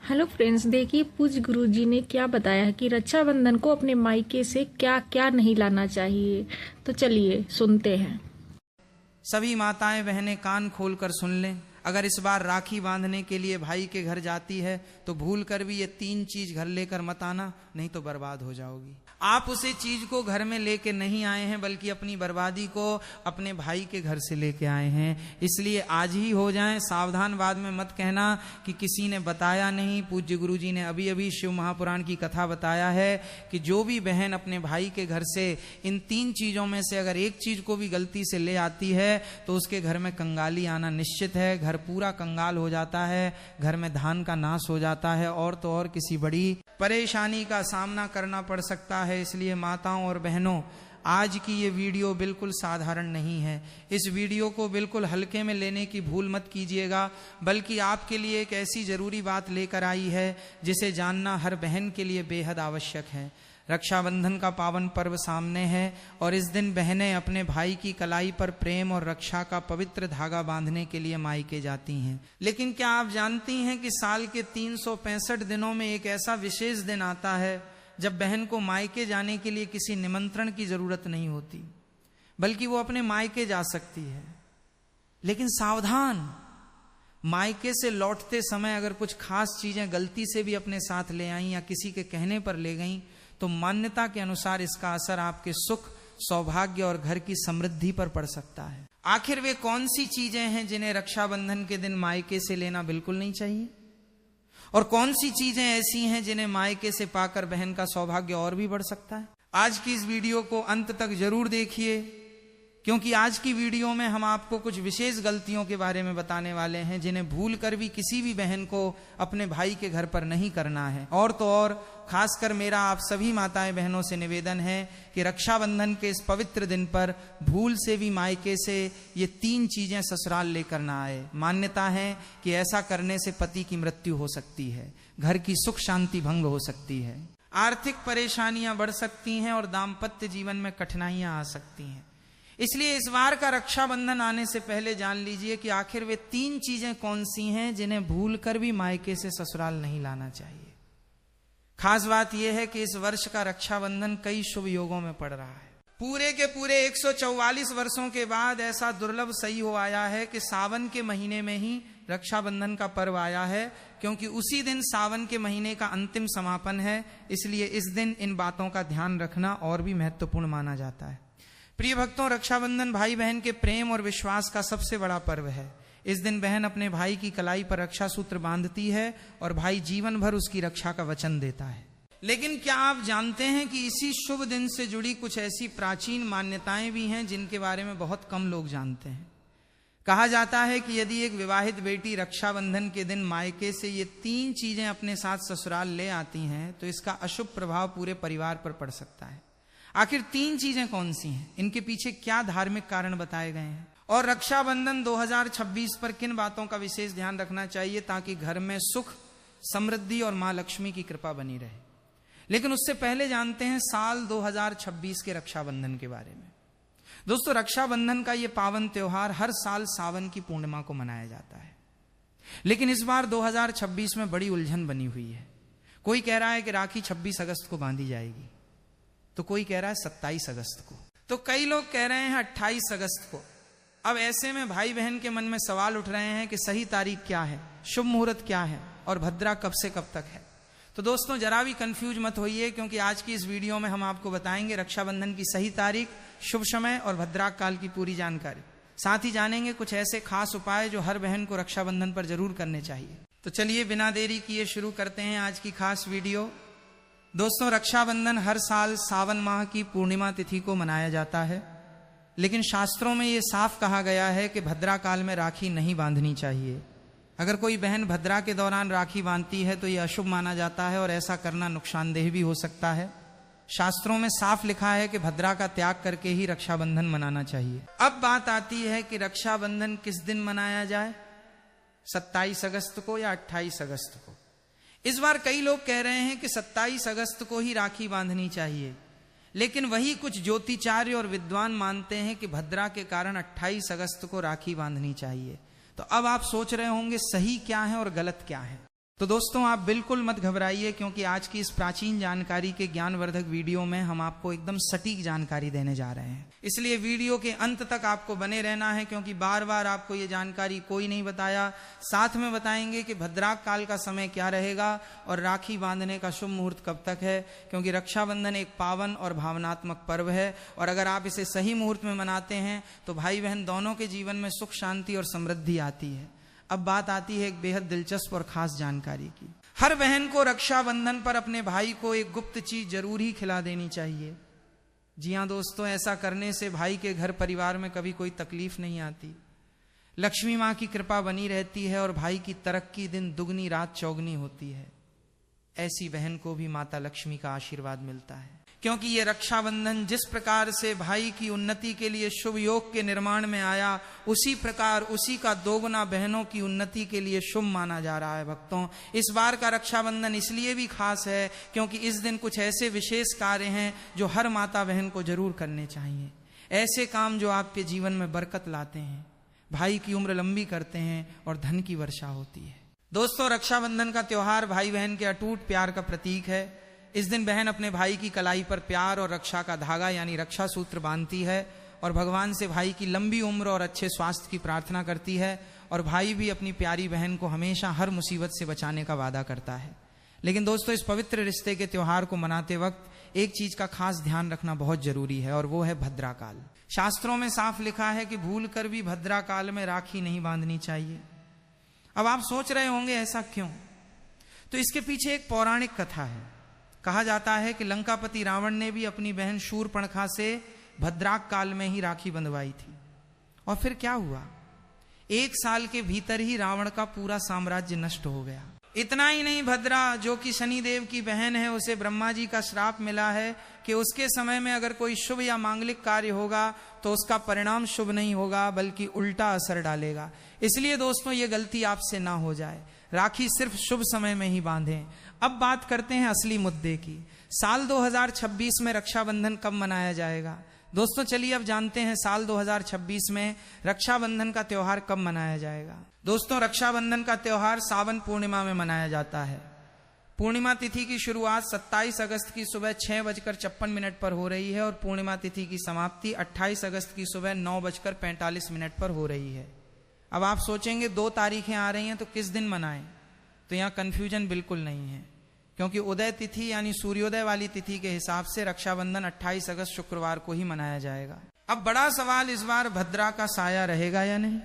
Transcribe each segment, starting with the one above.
Hello friends, देखिए पूज्य गुरुजी ने क्या बताया है कि रक्षाबंधन को अपने मायके से क्या क्या नहीं लाना चाहिए। तो चलिए सुनते हैं। सभी माताएं बहनें कान खोलकर सुन लें। अगर इस बार राखी बांधने के लिए भाई के घर जाती है तो भूल कर भी ये 3 चीज घर लेकर मत आना, नहीं तो बर्बाद हो जाओगी। आप उसे चीज को घर में लेके नहीं आए हैं, बल्कि अपनी बर्बादी को अपने भाई के घर से लेके आए हैं। इसलिए आज ही हो जाएं सावधान। बाद में मत कहना कि किसी ने बताया नहीं। पूज्य गुरुजी ने अभी अभी शिव महापुराण की कथा बताया है कि जो भी बहन अपने भाई के घर से इन 3 चीजों में से अगर एक चीज को भी गलती से ले आती है तो उसके घर में कंगाली आना निश्चित है। घर पूरा कंगाल हो जाता है, घर में धान का नाश हो जाता है, और तो और किसी बड़ी परेशानी का सामना करना पड़ सकता है। इसलिए माताओं और बहनों, आज की ये वीडियो बिल्कुल साधारण नहीं है। इस वीडियो को बिल्कुल हल्के में लेने की भूल मत कीजिएगा, बल्कि आपके लिए एक ऐसी जरूरी बात लेकर आई है जिसे जानना हर बहन के लिए बेहद आवश्यक है। रक्षाबंधन का पावन पर्व सामने है और इस दिन बहनें अपने भाई की कलाई पर प्रेम और रक्षा का पवित्र धागा बांधने के लिए मायके जाती हैं। लेकिन क्या आप जानती हैं कि साल के 365 दिनों में एक ऐसा विशेष दिन आता है जब बहन को मायके जाने के लिए किसी निमंत्रण की जरूरत नहीं होती, बल्कि वो अपने मायके जा सकती है। लेकिन सावधान, मायके से लौटते समय अगर कुछ खास चीजें गलती से भी अपने साथ ले आई या किसी के कहने पर ले गई तो मान्यता के अनुसार इसका असर आपके सुख, सौभाग्य और घर की समृद्धि पर पड़ सकता है। आखिर वे कौन सी चीजें हैं जिन्हें रक्षाबंधन के दिन मायके से लेना बिल्कुल नहीं चाहिए, और कौन सी चीजें ऐसी हैं जिन्हें मायके से पाकर बहन का सौभाग्य और भी बढ़ सकता है। आज की इस वीडियो को अंत तक जरूर देखिए, क्योंकि आज की वीडियो में हम आपको कुछ विशेष गलतियों के बारे में बताने वाले हैं जिन्हें भूल कर भी किसी भी बहन को अपने भाई के घर पर नहीं करना है। और तो और खासकर मेरा आप सभी माताएं बहनों से निवेदन है कि रक्षाबंधन के इस पवित्र दिन पर भूल से भी मायके से ये 3 चीजें ससुराल लेकर ना आए। मान्यता है कि ऐसा करने से पति की मृत्यु हो सकती है, घर की सुख शांति भंग हो सकती है, आर्थिक परेशानियां बढ़ सकती हैं और दाम्पत्य जीवन में कठिनाइयां आ सकती हैं। इसलिए इस बार का रक्षाबंधन आने से पहले जान लीजिए कि आखिर वे 3 चीजें कौन सी हैं जिन्हें भूल कर भी मायके से ससुराल नहीं लाना चाहिए। खास बात यह है कि इस वर्ष का रक्षाबंधन कई शुभ योगों में पड़ रहा है। पूरे के पूरे 144 वर्षों के बाद ऐसा दुर्लभ सही हो आया है कि सावन के महीने में ही रक्षाबंधन का पर्व आया है, क्योंकि उसी दिन सावन के महीने का अंतिम समापन है। इसलिए इस दिन इन बातों का ध्यान रखना और भी महत्वपूर्ण माना जाता है। प्रिय भक्तों, रक्षाबंधन भाई बहन के प्रेम और विश्वास का सबसे बड़ा पर्व है। इस दिन बहन अपने भाई की कलाई पर रक्षा सूत्र बांधती है और भाई जीवन भर उसकी रक्षा का वचन देता है। लेकिन क्या आप जानते हैं कि इसी शुभ दिन से जुड़ी कुछ ऐसी प्राचीन मान्यताएं भी हैं जिनके बारे में बहुत कम लोग जानते हैं। कहा जाता है कि यदि एक विवाहित बेटी रक्षाबंधन के दिन मायके से ये 3 चीजें अपने साथ ससुराल ले आती हैं तो इसका अशुभ प्रभाव पूरे परिवार पर पड़ सकता है। आखिर 3 चीजें कौन सी हैं, इनके पीछे क्या धार्मिक कारण बताए गए हैं, और रक्षाबंधन 2026 पर किन बातों का विशेष ध्यान रखना चाहिए ताकि घर में सुख, समृद्धि और मां लक्ष्मी की कृपा बनी रहे। लेकिन उससे पहले जानते हैं साल 2026 के रक्षाबंधन के बारे में। दोस्तों, रक्षाबंधन का यह पावन त्योहार हर साल सावन की पूर्णिमा को मनाया जाता है, लेकिन इस बार 2026 में बड़ी उलझन बनी हुई है। कोई कह रहा है कि राखी 26 अगस्त को बांधी जाएगी, तो कोई कह रहा है 27 अगस्त को, तो कई लोग कह रहे हैं 28 अगस्त को। अब ऐसे में भाई बहन के मन में सवाल उठ रहे हैं कि सही तारीख क्या है, शुभ मुहूर्त क्या है, और भद्रा कब से कब तक है। तो दोस्तों, जरा भी कंफ्यूज मत होइए, क्योंकि आज की इस वीडियो में हम आपको बताएंगे रक्षाबंधन की सही तारीख, शुभ समय और भद्रा काल की पूरी जानकारी। साथ ही जानेंगे कुछ ऐसे खास उपाय जो हर बहन को रक्षाबंधन पर जरूर करने चाहिए। तो चलिए बिना देरी किए शुरू करते हैं आज की खास वीडियो। दोस्तों, रक्षाबंधन हर साल सावन माह की पूर्णिमा तिथि को मनाया जाता है, लेकिन शास्त्रों में यह साफ कहा गया है कि भद्रा काल में राखी नहीं बांधनी चाहिए। अगर कोई बहन भद्रा के दौरान राखी बांधती है तो यह अशुभ माना जाता है और ऐसा करना नुकसानदेह भी हो सकता है। शास्त्रों में साफ लिखा है कि भद्रा का त्याग करके ही रक्षाबंधन मनाना चाहिए। अब बात आती है कि रक्षाबंधन किस दिन मनाया जाए, 27 अगस्त को या 28 अगस्त को। इस बार कई लोग कह रहे हैं कि 27 अगस्त को ही राखी बांधनी चाहिए, लेकिन वही कुछ ज्योतिचार्य और विद्वान मानते हैं कि भद्रा के कारण 28 अगस्त को राखी बांधनी चाहिए। तो अब आप सोच रहे होंगे सही क्या है और गलत क्या है। तो दोस्तों आप बिल्कुल मत घबराइए, क्योंकि आज की इस प्राचीन जानकारी के ज्ञानवर्धक वीडियो में हम आपको एकदम सटीक जानकारी देने जा रहे हैं। इसलिए वीडियो के अंत तक आपको बने रहना है, क्योंकि बार बार आपको ये जानकारी कोई नहीं बताया। साथ में बताएंगे कि भद्राक काल का समय क्या रहेगा और राखी बांधने का शुभ मुहूर्त कब तक है, क्योंकि रक्षाबंधन एक पावन और भावनात्मक पर्व है और अगर आप इसे सही मुहूर्त में मनाते हैं तो भाई बहन दोनों के जीवन में सुख, शांति और समृद्धि आती है। अब बात आती है एक बेहद दिलचस्प और खास जानकारी की। हर बहन को रक्षाबंधन पर अपने भाई को एक गुप्त चीज जरूर ही खिला देनी चाहिए। जी हाँ दोस्तों, ऐसा करने से भाई के घर परिवार में कभी कोई तकलीफ नहीं आती, लक्ष्मी माँ की कृपा बनी रहती है और भाई की तरक्की दिन दुगनी रात चौगनी होती है। ऐसी बहन को भी माता लक्ष्मी का आशीर्वाद मिलता है, क्योंकि ये रक्षाबंधन जिस प्रकार से भाई की उन्नति के लिए शुभ योग के निर्माण में आया, उसी प्रकार उसी का दोगुना बहनों की उन्नति के लिए शुभ माना जा रहा है। भक्तों, इस बार का रक्षाबंधन इसलिए भी खास है क्योंकि इस दिन कुछ ऐसे विशेष कार्य हैं जो हर माता बहन को जरूर करने चाहिए। ऐसे काम जो आपके जीवन में बरकत लाते हैं, भाई की उम्र लंबी करते हैं और धन की वर्षा होती है। दोस्तों, रक्षाबंधन का त्योहार भाई बहन के अटूट प्यार का प्रतीक है। इस दिन बहन अपने भाई की कलाई पर प्यार और रक्षा का धागा यानी रक्षा सूत्र बांधती है और भगवान से भाई की लंबी उम्र और अच्छे स्वास्थ्य की प्रार्थना करती है और भाई भी अपनी प्यारी बहन को हमेशा हर मुसीबत से बचाने का वादा करता है। लेकिन दोस्तों, इस पवित्र रिश्ते के त्योहार को मनाते वक्त एक चीज का खास ध्यान रखना बहुत जरूरी है और वो है भद्राकाल। शास्त्रों में साफ लिखा है कि भूल कर भी भद्राकाल में राखी नहीं बांधनी चाहिए। अब आप सोच रहे होंगे ऐसा क्यों? तो इसके पीछे एक पौराणिक कथा है। कहा जाता है कि लंकापति रावण ने भी अपनी बहन शूर्पणखा से भद्राक काल में ही राखी बंधवाई थी और फिर क्या हुआ, 1 साल के भीतर ही रावण का पूरा साम्राज्य नष्ट हो गया। इतना ही नहीं, भद्रा जो कि शनिदेव की बहन है, उसे ब्रह्मा जी का श्राप मिला है कि उसके समय में अगर कोई शुभ या मांगलिक कार्य होगा तो उसका परिणाम शुभ नहीं होगा बल्कि उल्टा असर डालेगा। इसलिए दोस्तों, ये गलती आपसे ना हो जाए, राखी सिर्फ शुभ समय में ही बांधें। अब बात करते हैं असली मुद्दे की। साल 2026 में रक्षाबंधन कब मनाया जाएगा? दोस्तों चलिए अब जानते हैं साल 2026 में रक्षाबंधन का त्योहार कब मनाया जाएगा। दोस्तों, रक्षाबंधन का त्योहार सावन पूर्णिमा में मनाया जाता है। पूर्णिमा तिथि की शुरुआत 27 अगस्त की सुबह 6:56 पर हो रही है और पूर्णिमा तिथि की समाप्ति 28 अगस्त की सुबह 9:45 पर हो रही है। अब आप सोचेंगे 2 तारीखें आ रही हैं तो किस दिन मनाएं? तो यहाँ कंफ्यूजन बिल्कुल नहीं है, क्योंकि उदय तिथि यानी सूर्योदय वाली तिथि के हिसाब से रक्षाबंधन 28 अगस्त शुक्रवार को ही मनाया जाएगा। अब बड़ा सवाल, इस बार भद्रा का साया रहेगा या नहीं?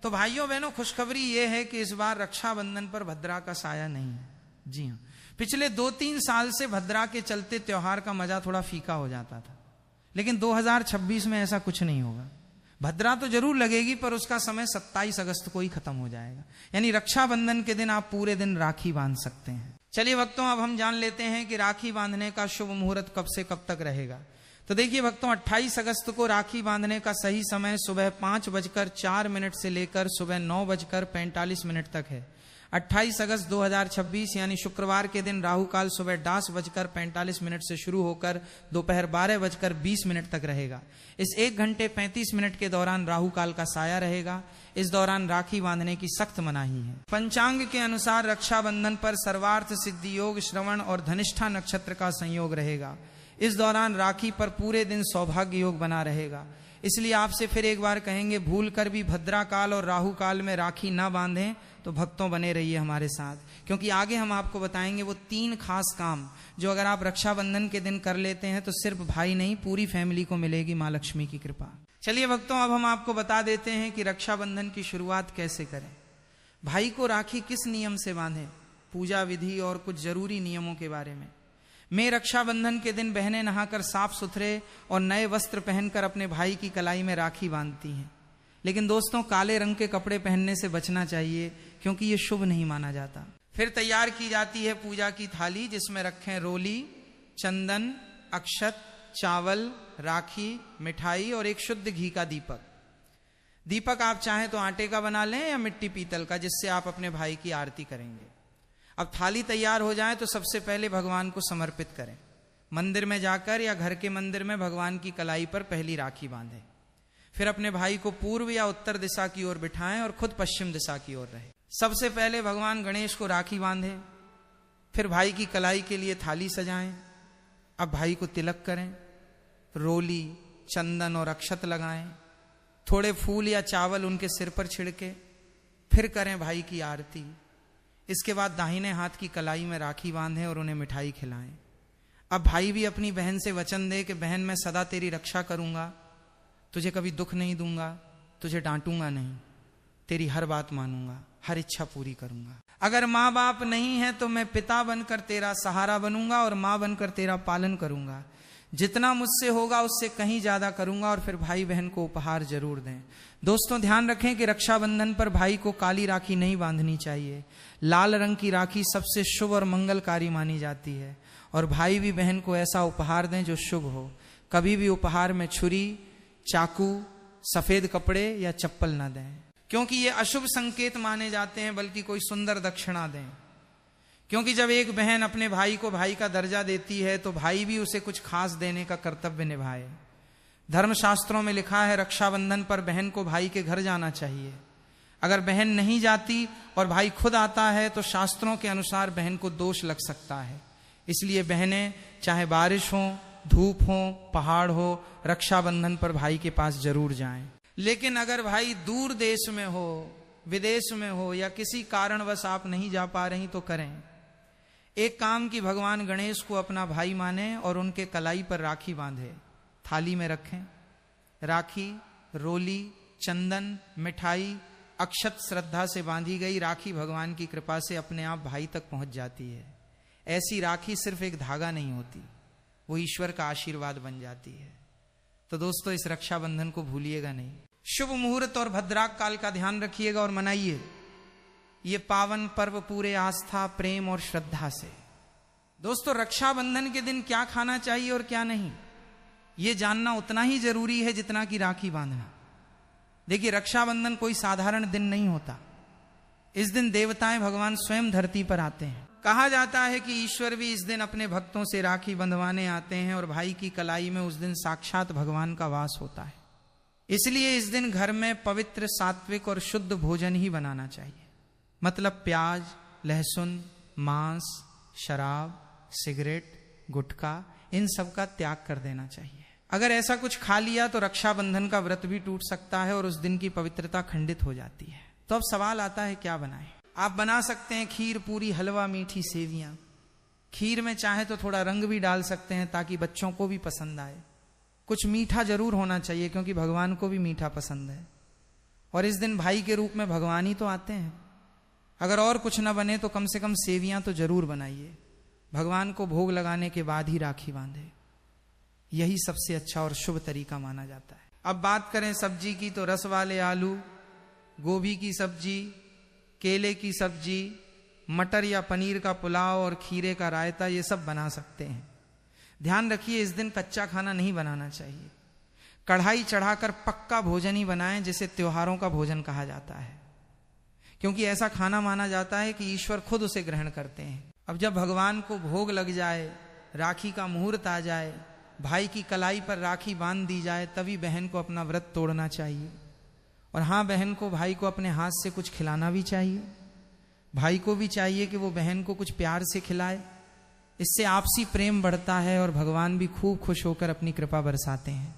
तो भाइयों बहनों, खुशखबरी ये है कि इस बार रक्षाबंधन पर भद्रा का साया नहीं है। जी हाँ, पिछले 2-3 साल से भद्रा के चलते त्योहार का मजा थोड़ा फीका हो जाता था, लेकिन 2026 में ऐसा कुछ नहीं होगा। भद्रा तो जरूर लगेगी पर उसका समय 27 अगस्त को ही खत्म हो जाएगा, यानी रक्षाबंधन के दिन आप पूरे दिन राखी बांध सकते हैं। चलिए भक्तों, अब हम जान लेते हैं कि राखी बांधने का शुभ मुहूर्त कब से कब तक रहेगा। तो देखिए भक्तों, 28 अगस्त को राखी बांधने का सही समय सुबह 5:04 से लेकर सुबह 9:45 तक है। 28 अगस्त 2026 यानी शुक्रवार के दिन राहु काल सुबह 10:45 से शुरू होकर दोपहर 12:20 तक रहेगा। इस 1 घंटे 35 मिनट के दौरान राहु काल का साया रहेगा। इस दौरान राखी बांधने की सख्त मनाही है। पंचांग के अनुसार रक्षाबंधन पर सर्वार्थ सिद्धि योग, श्रवण और धनिष्ठा नक्षत्र का संयोग रहेगा। इस दौरान राखी पर पूरे दिन सौभाग्य योग बना रहेगा। इसलिए आपसे फिर एक बार कहेंगे, भूल कर भी भद्रा काल और राहु काल में राखी ना बांधें। तो भक्तों बने रहिए हमारे साथ, क्योंकि आगे हम आपको बताएंगे वो 3 खास काम जो अगर आप रक्षाबंधन के दिन कर लेते हैं तो सिर्फ भाई नहीं, पूरी फैमिली को मिलेगी माँ लक्ष्मी की कृपा। चलिए भक्तों, अब हम आपको बता देते हैं कि रक्षाबंधन की शुरुआत कैसे करें। भाई को राखी किस नियम से बांधें, पूजा विधि और कुछ जरूरी नियमों के बारे में रक्षाबंधन के दिन बहनें नहाकर साफ सुथरे और नए वस्त्र पहनकर अपने भाई की कलाई में राखी बांधती हैं। लेकिन दोस्तों, काले रंग के कपड़े पहनने से बचना चाहिए, क्योंकि ये शुभ नहीं माना जाता। फिर तैयार की जाती है पूजा की थाली, जिसमें रखें रोली, चंदन, अक्षत, चावल, राखी, मिठाई और एक शुद्ध घी का दीपक। दीपक आप चाहें तो आटे का बना लें या मिट्टी पीतल का, जिससे आप अपने भाई की आरती करेंगे। अब थाली तैयार हो जाए तो सबसे पहले भगवान को समर्पित करें। मंदिर में जाकर या घर के मंदिर में भगवान की कलाई पर पहली राखी बांधें। फिर अपने भाई को पूर्व या उत्तर दिशा की ओर बिठाएं और खुद पश्चिम दिशा की ओर रहे। सबसे पहले भगवान गणेश को राखी बांधे, फिर भाई की कलाई के लिए थाली सजाएं, अब भाई को तिलक करें, रोली, चंदन और अक्षत लगाएं, थोड़े फूल या चावल उनके सिर पर छिड़के, फिर करें भाई की आरती। इसके बाद दाहिने हाथ की कलाई में राखी बांधें और उन्हें मिठाई खिलाएं। अब भाई भी अपनी बहन से वचन दे कि बहन मैं सदा तेरी रक्षा करूंगा, तुझे कभी दुख नहीं दूंगा, तुझे डांटूंगा नहीं, तेरी हर बात मानूंगा, हर इच्छा पूरी करूंगा। अगर माँ बाप नहीं है तो मैं पिता बनकर तेरा सहारा बनूंगा और माँ बनकर तेरा पालन करूंगा। जितना मुझसे होगा उससे कहीं ज्यादा करूंगा। और फिर भाई बहन को उपहार जरूर दें। दोस्तों ध्यान रखें कि रक्षाबंधन पर भाई को काली राखी नहीं बांधनी चाहिए। लाल रंग की राखी सबसे शुभ और मंगलकारी मानी जाती है। और भाई भी बहन को ऐसा उपहार दें जो शुभ हो। कभी भी उपहार में छुरी, चाकू, सफेद कपड़े या चप्पल न दें, क्योंकि ये अशुभ संकेत माने जाते हैं। बल्कि कोई सुंदर दक्षिणा दें, क्योंकि जब एक बहन अपने भाई को भाई का दर्जा देती है तो भाई भी उसे कुछ खास देने का कर्तव्य निभाए। धर्मशास्त्रों में लिखा है रक्षाबंधन पर बहन को भाई के घर जाना चाहिए। अगर बहन नहीं जाती और भाई खुद आता है तो शास्त्रों के अनुसार बहन को दोष लग सकता है। इसलिए बहनें चाहे बारिश हो, धूप हो, पहाड़ हो, रक्षाबंधन पर भाई के पास जरूर जाएं। लेकिन अगर भाई दूर देश में हो, विदेश में हो या किसी कारणवश आप नहीं जा पा रही तो करें एक काम कि भगवान गणेश को अपना भाई माने और उनके कलाई पर राखी बांधे, थाली में रखें। राखी, रोली, चंदन, मिठाई, अक्षत श्रद्धा से बांधी गई राखी भगवान की कृपा से अपने आप भाई तक पहुंच जाती है। ऐसी राखी सिर्फ एक धागा नहीं होती, वो ईश्वर का आशीर्वाद बन जाती है। तो दोस्तों इस रक्षाबंधन को भूलिएगा नहीं। शुभ मुहूर्त और भद्राक काल का ध्यान रखिएगा और मनाइए ये पावन पर्व पूरे आस्था, प्रेम और श्रद्धा से। दोस्तों रक्षाबंधन के दिन क्या खाना चाहिए और क्या नहीं, ये जानना उतना ही जरूरी है जितना कि राखी बांधना। देखिए रक्षाबंधन कोई साधारण दिन नहीं होता। इस दिन देवताएं भगवान स्वयं धरती पर आते हैं। कहा जाता है कि ईश्वर भी इस दिन अपने भक्तों से राखी बंधवाने आते हैं और भाई की कलाई में उस दिन साक्षात भगवान का वास होता है। इसलिए इस दिन घर में पवित्र, सात्विक और शुद्ध भोजन ही बनाना चाहिए। मतलब प्याज, लहसुन, मांस, शराब, सिगरेट, गुटखा, इन सब का त्याग कर देना चाहिए। अगर ऐसा कुछ खा लिया तो रक्षाबंधन का व्रत भी टूट सकता है और उस दिन की पवित्रता खंडित हो जाती है। तो अब सवाल आता है क्या बनाएं। आप बना सकते हैं खीर, पूरी, हलवा, मीठी सेवियां। खीर में चाहे तो थोड़ा रंग भी डाल सकते हैं ताकि बच्चों को भी पसंद आए। कुछ मीठा जरूर होना चाहिए क्योंकि भगवान को भी मीठा पसंद है। और इस दिन भाई के रूप में भगवान ही तो आते हैं। अगर और कुछ न बने तो कम से कम सेवियां तो जरूर बनाइए। भगवान को भोग लगाने के बाद ही राखी बांधे, यही सबसे अच्छा और शुभ तरीका माना जाता है। अब बात करें सब्जी की तो रस वाले आलू, गोभी की सब्जी, केले की सब्जी, मटर या पनीर का पुलाव और खीरे का रायता, ये सब बना सकते हैं। ध्यान रखिए इस दिन कच्चा खाना नहीं बनाना चाहिए। कढ़ाई चढ़ाकर पक्का भोजन ही बनाएं, जिसे त्योहारों का भोजन कहा जाता है, क्योंकि ऐसा खाना माना जाता है कि ईश्वर खुद उसे ग्रहण करते हैं। अब जब भगवान को भोग लग जाए, राखी का मुहूर्त आ जाए, भाई की कलाई पर राखी बांध दी जाए, तभी बहन को अपना व्रत तोड़ना चाहिए। और हाँ, बहन को भाई को अपने हाथ से कुछ खिलाना भी चाहिए। भाई को भी चाहिए कि वो बहन को कुछ प्यार से खिलाए। इससे आपसी प्रेम बढ़ता है और भगवान भी खूब खुश होकर अपनी कृपा बरसाते हैं।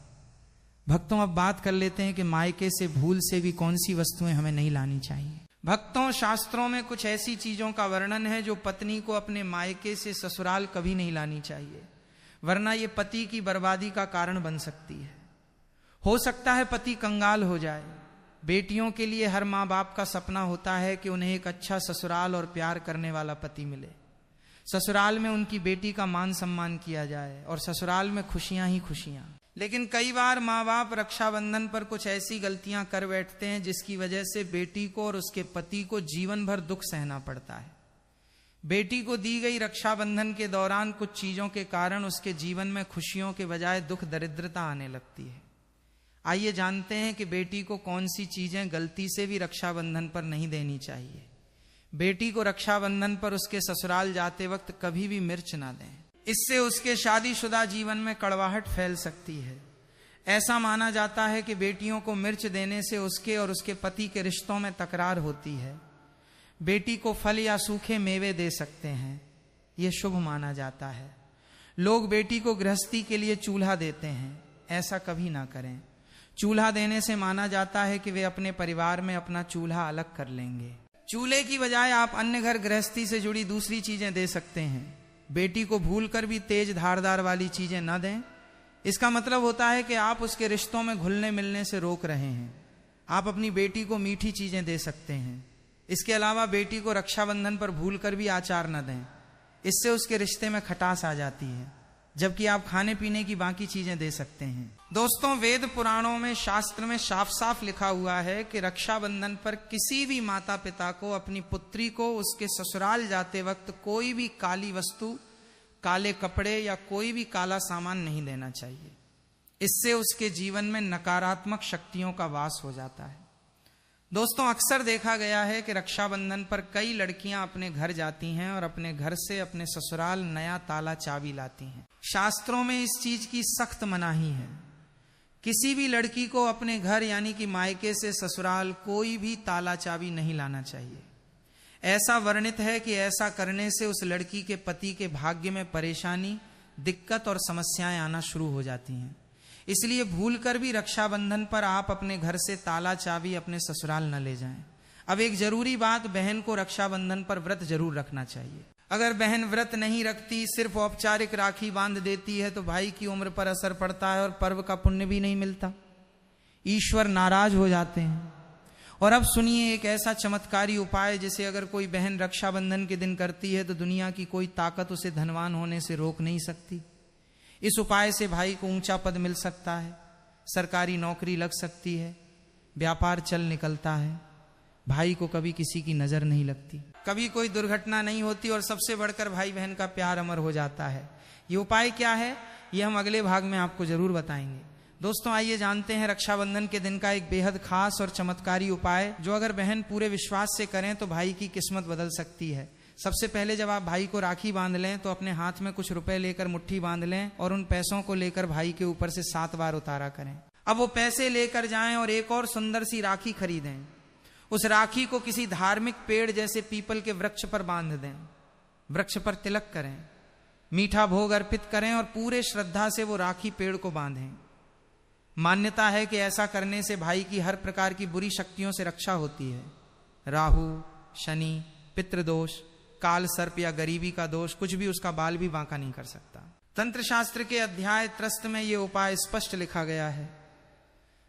भक्तों अब बात कर लेते हैं कि मायके से भूल से भी कौन सी वस्तुएं हमें नहीं लानी चाहिए। भक्तों शास्त्रों में कुछ ऐसी चीजों का वर्णन है जो पत्नी को अपने मायके से ससुराल कभी नहीं लानी चाहिए, वरना ये पति की बर्बादी का कारण बन सकती है। हो सकता है पति कंगाल हो जाए। बेटियों के लिए हर माँ बाप का सपना होता है कि उन्हें एक अच्छा ससुराल और प्यार करने वाला पति मिले। ससुराल में उनकी बेटी का मान सम्मान किया जाए और ससुराल में खुशियां ही खुशियां। लेकिन कई बार माँ बाप रक्षाबंधन पर कुछ ऐसी गलतियां कर बैठते हैं जिसकी वजह से बेटी को और उसके पति को जीवन भर दुख सहना पड़ता है। बेटी को दी गई रक्षाबंधन के दौरान कुछ चीजों के कारण उसके जीवन में खुशियों के बजाय दुख, दरिद्रता आने लगती है। आइए जानते हैं कि बेटी को कौन सी चीजें गलती से भी रक्षाबंधन पर नहीं देनी चाहिए। बेटी को रक्षाबंधन पर उसके ससुराल जाते वक्त कभी भी मिर्च ना दें। इससे उसके शादीशुदा जीवन में कड़वाहट फैल सकती है। ऐसा माना जाता है कि बेटियों को मिर्च देने से उसके और उसके पति के रिश्तों में तकरार होती है। बेटी को फल या सूखे मेवे दे सकते हैं, यह शुभ माना जाता है। लोग बेटी को गृहस्थी के लिए चूल्हा देते हैं, ऐसा कभी ना करें। चूल्हा देने से माना जाता है कि वे अपने परिवार में अपना चूल्हा अलग कर लेंगे। चूल्हे की बजाय आप अन्य घर गृहस्थी से जुड़ी दूसरी चीजें दे सकते हैं। बेटी को भूलकर भी तेज धारदार वाली चीजें न दें। इसका मतलब होता है कि आप उसके रिश्तों में घुलने मिलने से रोक रहे हैं। आप अपनी बेटी को मीठी चीजें दे सकते हैं। इसके अलावा बेटी को रक्षाबंधन पर भूलकर भी आचार न दें, इससे उसके रिश्ते में खटास आ जाती है, जबकि आप खाने पीने की बाकी चीजें दे सकते हैं। दोस्तों, वेद पुराणों में, शास्त्र में साफ साफ लिखा हुआ है कि रक्षाबंधन पर किसी भी माता पिता को अपनी पुत्री को उसके ससुराल जाते वक्त कोई भी काली वस्तु, काले कपड़े या कोई भी काला सामान नहीं देना चाहिए। इससे उसके जीवन में नकारात्मक शक्तियों का वास हो जाता है। दोस्तों, अक्सर देखा गया है कि रक्षाबंधन पर कई लड़कियां अपने घर जाती हैं और अपने घर से अपने ससुराल नया ताला चाबी लाती हैं। शास्त्रों में इस चीज की सख्त मनाही है। किसी भी लड़की को अपने घर यानी कि मायके से ससुराल कोई भी ताला चाबी नहीं लाना चाहिए। ऐसा वर्णित है कि ऐसा करने से उस लड़की के पति के भाग्य में परेशानी, दिक्कत और समस्याएं आना शुरू हो जाती हैं। इसलिए भूलकर भी रक्षाबंधन पर आप अपने घर से ताला चाबी अपने ससुराल न ले जाएं। अब एक जरूरी बात, बहन को रक्षाबंधन पर व्रत जरूर रखना चाहिए। अगर बहन व्रत नहीं रखती, सिर्फ औपचारिक राखी बांध देती है, तो भाई की उम्र पर असर पड़ता है और पर्व का पुण्य भी नहीं मिलता। ईश्वर नाराज हो जाते हैं। और अब सुनिए एक ऐसा चमत्कारी उपाय जिसे अगर कोई बहन रक्षाबंधन के दिन करती है तो दुनिया की कोई ताकत उसे धनवान होने से रोक नहीं सकती। इस उपाय से भाई को ऊंचा पद मिल सकता है, सरकारी नौकरी लग सकती है, व्यापार चल निकलता है, भाई को कभी किसी की नजर नहीं लगती, कभी कोई दुर्घटना नहीं होती और सबसे बढ़कर भाई बहन का प्यार अमर हो जाता है। ये उपाय क्या है, ये हम अगले भाग में आपको जरूर बताएंगे। दोस्तों, आइए जानते हैं रक्षाबंधन के दिन का एक बेहद खास और चमत्कारी उपाय, जो अगर बहन पूरे विश्वास से करें तो भाई की किस्मत बदल सकती है। सबसे पहले जब आप भाई को राखी बांध लें तो अपने हाथ में कुछ रुपए लेकर मुट्ठी बांध लें और उन पैसों को लेकर भाई के ऊपर से 7 बार उतारा करें। अब वो पैसे लेकर जाएं और एक और सुंदर सी राखी खरीदें। उस राखी को किसी धार्मिक पेड़ जैसे पीपल के वृक्ष पर बांध दें, वृक्ष पर तिलक करें, मीठा भोग अर्पित करें और पूरे श्रद्धा से वो राखी पेड़ को बांधें। मान्यता है कि ऐसा करने से भाई की हर प्रकार की बुरी शक्तियों से रक्षा होती है। राहु, शनि, पितृदोष, काल सर्प या गरीबी का दोष, कुछ भी उसका बाल भी बांका नहीं कर सकता। तंत्र शास्त्र के अध्याय त्रस्त में यह उपाय स्पष्ट लिखा गया है।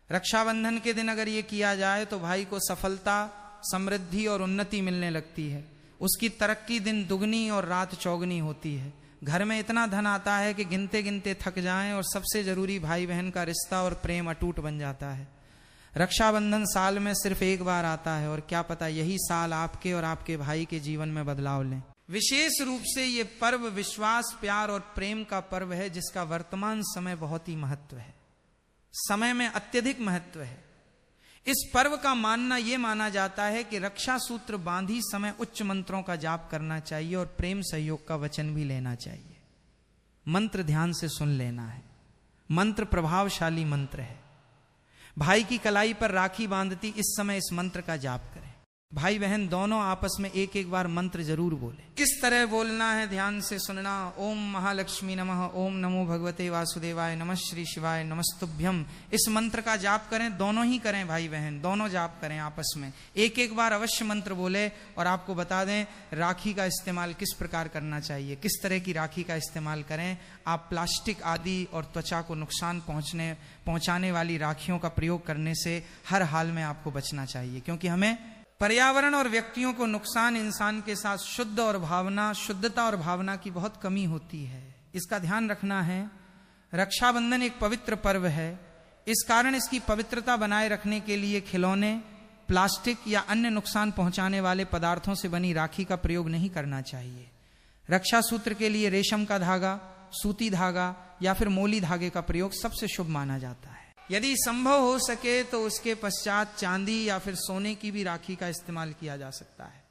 रक्षाबंधन के दिन अगर ये किया जाए तो भाई को सफलता, समृद्धि और उन्नति मिलने लगती है। उसकी तरक्की दिन दुगनी और रात चौगनी होती है। घर में इतना धन आता है कि गिनते गिनते थक जाएं और सबसे जरूरी भाई बहन का रिश्ता और प्रेम अटूट बन जाता है। रक्षाबंधन साल में सिर्फ एक बार आता है और क्या पता यही साल आपके और आपके भाई के जीवन में बदलाव लें। विशेष रूप से ये पर्व विश्वास, प्यार और प्रेम का पर्व है जिसका वर्तमान समय बहुत ही महत्व है, समय में अत्यधिक महत्व है। इस पर्व का मानना यह माना जाता है कि रक्षा सूत्र बांधी समय उच्च मंत्रों का जाप करना चाहिए और प्रेम सहयोग का वचन भी लेना चाहिए। मंत्र ध्यान से सुन लेना है। मंत्र प्रभावशाली मंत्र है। भाई की कलाई पर राखी बांधती इस समय इस मंत्र का जाप करें। भाई बहन दोनों आपस में एक एक बार मंत्र जरूर बोले। किस तरह बोलना है ध्यान से सुनना। ओम महालक्ष्मी नमः, ओम नमो भगवते वासुदेवाय, नमः श्री शिवाय, नमस्तुभ्यम। इस मंत्र का जाप करें, दोनों ही करें, भाई बहन दोनों जाप करें आपस में। एक एक बार अवश्य मंत्र बोले। और आपको बता दें राखी का इस्तेमाल किस प्रकार करना चाहिए, किस तरह की राखी का इस्तेमाल करें। आप प्लास्टिक आदि और त्वचा को नुकसान पहुंचाने वाली राखियों का प्रयोग करने से हर हाल में आपको बचना चाहिए, क्योंकि हमें पर्यावरण और व्यक्तियों को नुकसान, इंसान के साथ शुद्धता और भावना की बहुत कमी होती है। इसका ध्यान रखना है। रक्षाबंधन एक पवित्र पर्व है, इस कारण इसकी पवित्रता बनाए रखने के लिए खिलौने, प्लास्टिक या अन्य नुकसान पहुंचाने वाले पदार्थों से बनी राखी का प्रयोग नहीं करना चाहिए। रक्षा सूत्र के लिए रेशम का धागा, सूती धागा या फिर मोली धागे का प्रयोग सबसे शुभ माना जाता है। यदि संभव हो सके तो उसके पश्चात चांदी या फिर सोने की भी राखी का इस्तेमाल किया जा सकता है।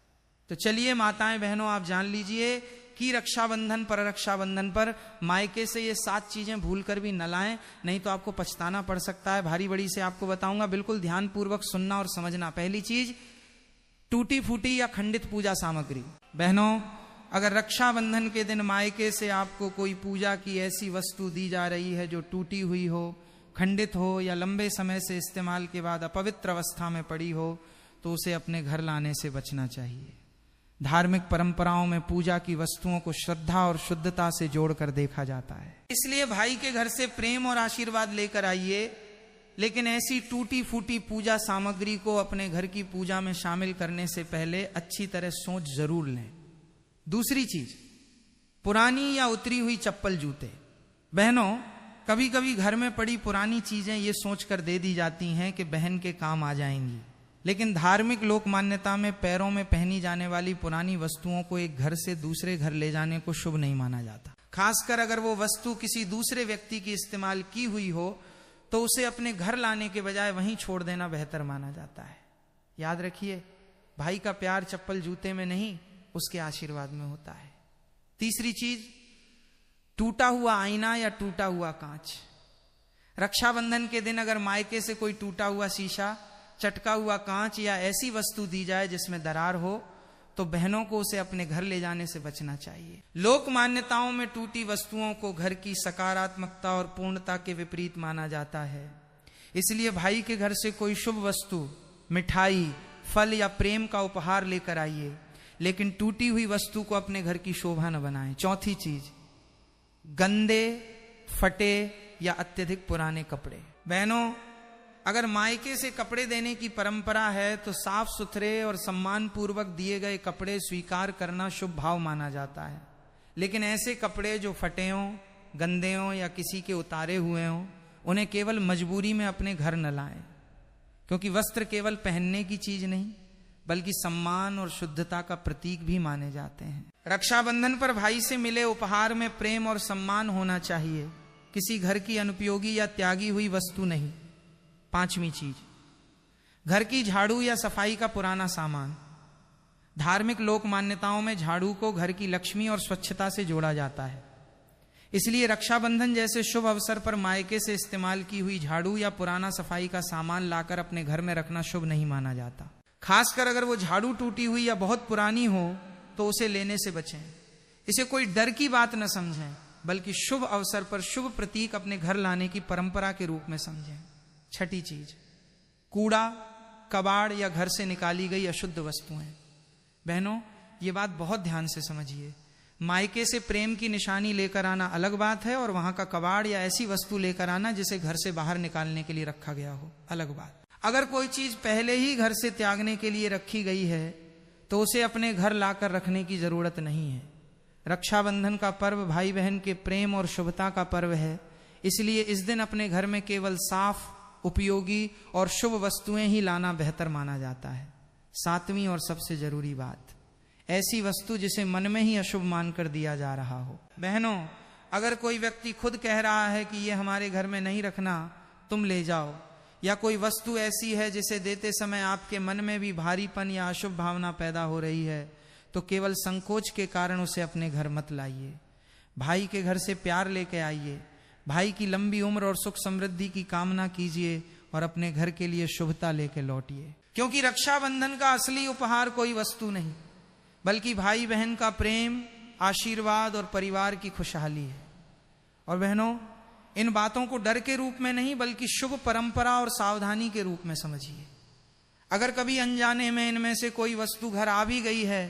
तो चलिए माताएं बहनों, आप जान लीजिए कि रक्षाबंधन पर मायके से ये 7 चीजें भूल कर भी न लाएं, नहीं तो आपको पछताना पड़ सकता है। भारी बड़ी से आपको बताऊंगा, बिल्कुल ध्यान पूर्वक सुनना और समझना। पहली चीज, टूटी फूटी या खंडित पूजा सामग्री। बहनों, अगर रक्षाबंधन के दिन मायके से आपको कोई पूजा की ऐसी वस्तु दी जा रही है जो टूटी हुई हो, खंडित हो या लंबे समय से इस्तेमाल के बाद अपवित्र अवस्था में पड़ी हो, तो उसे अपने घर लाने से बचना चाहिए। धार्मिक परंपराओं में पूजा की वस्तुओं को श्रद्धा और शुद्धता से जोड़कर देखा जाता है। इसलिए भाई के घर से प्रेम और आशीर्वाद लेकर आइए, लेकिन ऐसी टूटी फूटी पूजा सामग्री को अपने घर की पूजा में शामिल करने से पहले अच्छी तरह सोच जरूर लें। दूसरी चीज, पुरानी या उतरी हुई चप्पल जूते। बहनों, कभी कभी घर में पड़ी पुरानी चीजें ये सोचकर दे दी जाती हैं कि बहन के काम आ जाएंगी, लेकिन धार्मिक लोक मान्यता में पैरों में पहनी जाने वाली पुरानी वस्तुओं को एक घर से दूसरे घर ले जाने को शुभ नहीं माना जाता। खासकर अगर वो वस्तु किसी दूसरे व्यक्ति की इस्तेमाल की हुई हो तो उसे अपने घर लाने के बजाय वहीं छोड़ देना बेहतर माना जाता है। याद रखिए, भाई का प्यार चप्पल जूते में नहीं, उसके आशीर्वाद में होता है। तीसरी चीज, टूटा हुआ आईना या टूटा हुआ कांच। रक्षाबंधन के दिन अगर मायके से कोई टूटा हुआ शीशा, चटका हुआ कांच या ऐसी वस्तु दी जाए जिसमें दरार हो, तो बहनों को उसे अपने घर ले जाने से बचना चाहिए। लोक मान्यताओं में टूटी वस्तुओं को घर की सकारात्मकता और पूर्णता के विपरीत माना जाता है। इसलिए भाई के घर से कोई शुभ वस्तु, मिठाई, फल या प्रेम का उपहार लेकर आइए, लेकिन टूटी हुई वस्तु को अपने घर की शोभा न बनाएं। चौथी चीज, गंदे, फटे या अत्यधिक पुराने कपड़े। बहनों, अगर मायके से कपड़े देने की परंपरा है तो साफ सुथरे और सम्मान पूर्वक दिए गए कपड़े स्वीकार करना शुभ भाव माना जाता है। लेकिन ऐसे कपड़े जो फटे हों, गंदे हों या किसी के उतारे हुए हों, उन्हें केवल मजबूरी में अपने घर न लाएं, क्योंकि वस्त्र केवल पहनने की चीज नहीं बल्कि सम्मान और शुद्धता का प्रतीक भी माने जाते हैं। रक्षाबंधन पर भाई से मिले उपहार में प्रेम और सम्मान होना चाहिए, किसी घर की अनुपयोगी या त्यागी हुई वस्तु नहीं। पांचवी चीज, घर की झाड़ू या सफाई का पुराना सामान। धार्मिक लोक मान्यताओं में झाड़ू को घर की लक्ष्मी और स्वच्छता से जोड़ा जाता है। इसलिए रक्षाबंधन जैसे शुभ अवसर पर मायके से इस्तेमाल की हुई झाड़ू या पुराना सफाई का सामान लाकर अपने घर में रखना शुभ नहीं माना जाता। खासकर अगर वो झाड़ू टूटी हुई या बहुत पुरानी हो तो उसे लेने से बचें। इसे कोई डर की बात न समझें, बल्कि शुभ अवसर पर शुभ प्रतीक अपने घर लाने की परंपरा के रूप में समझें। छठी चीज, कूड़ा, कबाड़ या घर से निकाली गई अशुद्ध वस्तुएं। बहनों, ये बात बहुत ध्यान से समझिए। मायके से प्रेम की निशानी लेकर आना अलग बात है, और वहां का कबाड़ या ऐसी वस्तु लेकर आना जिसे घर से बाहर निकालने के लिए रखा गया हो, अलग बात। अगर कोई चीज पहले ही घर से त्यागने के लिए रखी गई है तो उसे अपने घर लाकर रखने की जरूरत नहीं है। रक्षाबंधन का पर्व भाई बहन के प्रेम और शुभता का पर्व है, इसलिए इस दिन अपने घर में केवल साफ, उपयोगी और शुभ वस्तुएं ही लाना बेहतर माना जाता है। सातवीं और सबसे जरूरी बात, ऐसी वस्तु जिसे मन में ही अशुभ मानकर दिया जा रहा हो। बहनों, अगर कोई व्यक्ति खुद कह रहा है कि ये हमारे घर में नहीं रखना, तुम ले जाओ, या कोई वस्तु ऐसी है जिसे देते समय आपके मन में भी भारीपन या अशुभ भावना पैदा हो रही है, तो केवल संकोच के कारण उसे अपने घर मत लाइए। भाई के घर से प्यार लेके आइए, भाई की लंबी उम्र और सुख समृद्धि की कामना कीजिए और अपने घर के लिए शुभता लेके लौटिए। क्योंकि रक्षाबंधन का असली उपहार कोई वस्तु नहीं बल्कि भाई बहन का प्रेम, आशीर्वाद और परिवार की खुशहाली है। और बहनों, इन बातों को डर के रूप में नहीं बल्कि शुभ परंपरा और सावधानी के रूप में समझिए। अगर कभी अनजाने में इनमें से कोई वस्तु घर आ भी गई है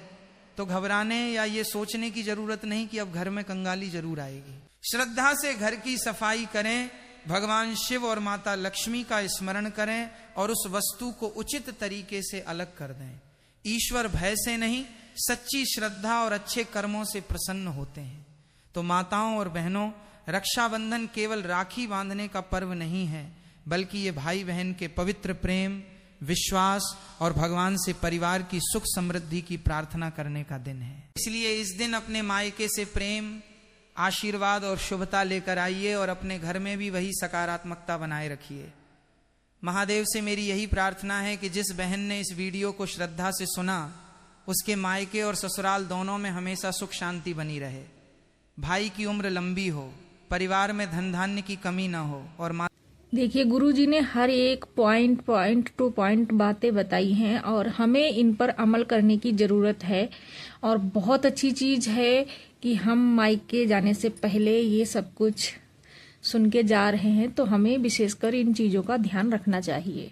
तो घबराने या ये सोचने की जरूरत नहीं कि अब घर में कंगाली जरूर आएगी। श्रद्धा से घर की सफाई करें, भगवान शिव और माता लक्ष्मी का स्मरण करें और उस वस्तु को उचित तरीके से अलग कर दें। ईश्वर भय से नहीं, सच्ची श्रद्धा और अच्छे कर्मों से प्रसन्न होते हैं। तो माताओं और बहनों, रक्षाबंधन केवल राखी बांधने का पर्व नहीं है, बल्कि ये भाई बहन के पवित्र प्रेम, विश्वास और भगवान से परिवार की सुख समृद्धि की प्रार्थना करने का दिन है। इसलिए इस दिन अपने मायके से प्रेम, आशीर्वाद और शुभता लेकर आइए और अपने घर में भी वही सकारात्मकता बनाए रखिए। महादेव से मेरी यही प्रार्थना है कि जिस बहन ने इस वीडियो को श्रद्धा से सुना, उसके मायके और ससुराल दोनों में हमेशा सुख शांति बनी रहे, भाई की उम्र लंबी हो, परिवार में धन धान्य की कमी ना हो और देखिए, गुरुजी ने हर एक पॉइंट टू पॉइंट बातें बताई हैं और हमें इन पर अमल करने की ज़रूरत है। और बहुत अच्छी चीज़ है कि हम मायके जाने से पहले ये सब कुछ सुन के जा रहे हैं, तो हमें विशेषकर इन चीज़ों का ध्यान रखना चाहिए।